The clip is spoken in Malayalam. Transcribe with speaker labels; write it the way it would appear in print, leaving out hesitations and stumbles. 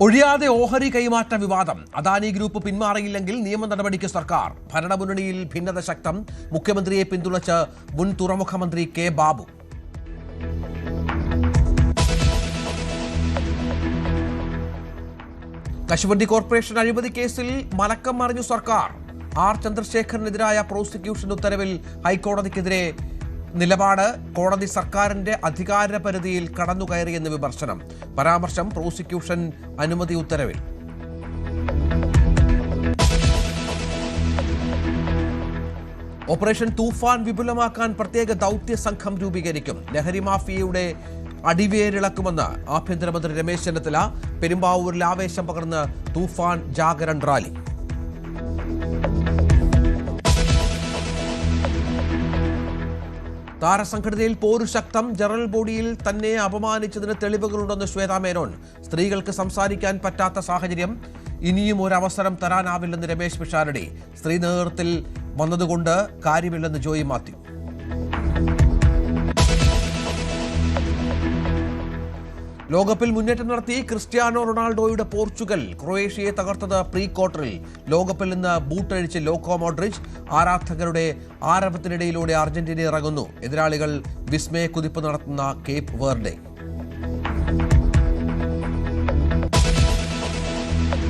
Speaker 1: ഒഴിയാതെ ഓഹരി കൈമാറ്റ വിവാദം. അദാനി ഗ്രൂപ്പ് പിന്മാറിയില്ലെങ്കിൽ നിയമ നടപടിക്ക് സർക്കാർ. ഭരണമുന്നണിയിൽ ഭിന്നത ശക്തം. മുഖ്യമന്ത്രിയെ പിന്തുണച്ച് മുൻ തുറമുഖ മന്ത്രി കെ ബാബു. കശുവണ്ടി കോർപ്പറേഷൻ അഴിമതി കേസിൽ മലക്കം മറിഞ്ഞു സർക്കാർ. ആർ ചന്ദ്രശേഖരനെതിരായ പ്രോസിക്യൂഷൻ ഉത്തരവിൽ ഹൈക്കോടതിക്കെതിരെ നിലപാട്. കോടതി സർക്കാരിന്റെ അധികാരപരിധിയിൽ കടന്നുകയറിയെന്ന് വിമർശനം. പരാമർശം പ്രോസിക്യൂഷൻ അനുമതി ഉത്തരവിൽ. ഓപ്പറേഷൻ തൂഫാൻ വിപുലമാക്കാൻ പ്രത്യേക ദൗത്യ സംഘം രൂപീകരിക്കും. ലഹരി മാഫിയയുടെ അടിവേരിളക്കുമെന്ന് ആഭ്യന്തരമന്ത്രി രമേശ് ചെന്നിത്തല. പെരുമ്പാവൂരിൽ ആവേശം പകർന്ന് തൂഫാൻ ജാഗരൺ റാലി. താരസംഘടനയിൽ പോരുശക്തം. ജനറൽ ബോഡിയിൽ തന്നെ അപമാനിച്ചതിന് തെളിവുകളുണ്ടെന്ന് ശ്വേതാ മേനോൻ. സ്ത്രീകൾക്ക് സംസാരിക്കാൻ പറ്റാത്ത സാഹചര്യം. ഇനിയും ഒരവസരം തരാനാവില്ലെന്ന് രമേശ് പിഷാരടി. സ്ത്രീ നേതൃത്വത്തിൽ വന്നതുകൊണ്ട് കാര്യമില്ലെന്ന് ജോയി മാത്യു. ലോകകപ്പിൽ മുന്നേറ്റം നടത്തി ക്രിസ്ത്യാനോ റൊണാൾഡോയുടെ പോർച്ചുഗൽ. ക്രൊയേഷ്യയെ തകർത്തത് പ്രീ ക്വാർട്ടറിൽ. ലോകകപ്പിൽ നിന്ന് ബൂട്ടഴിച്ച് ലോക്കോ മോഡ്രിച്ച്. ആരാധകരുടെ ആരവത്തിനിടയിലൂടെ അർജന്റീന ഇറങ്ങുന്നു. എതിരാളികൾ വിസ്മയ കുതിപ്പ് നടത്തുന്ന കേപ്പ് വെർഡെ.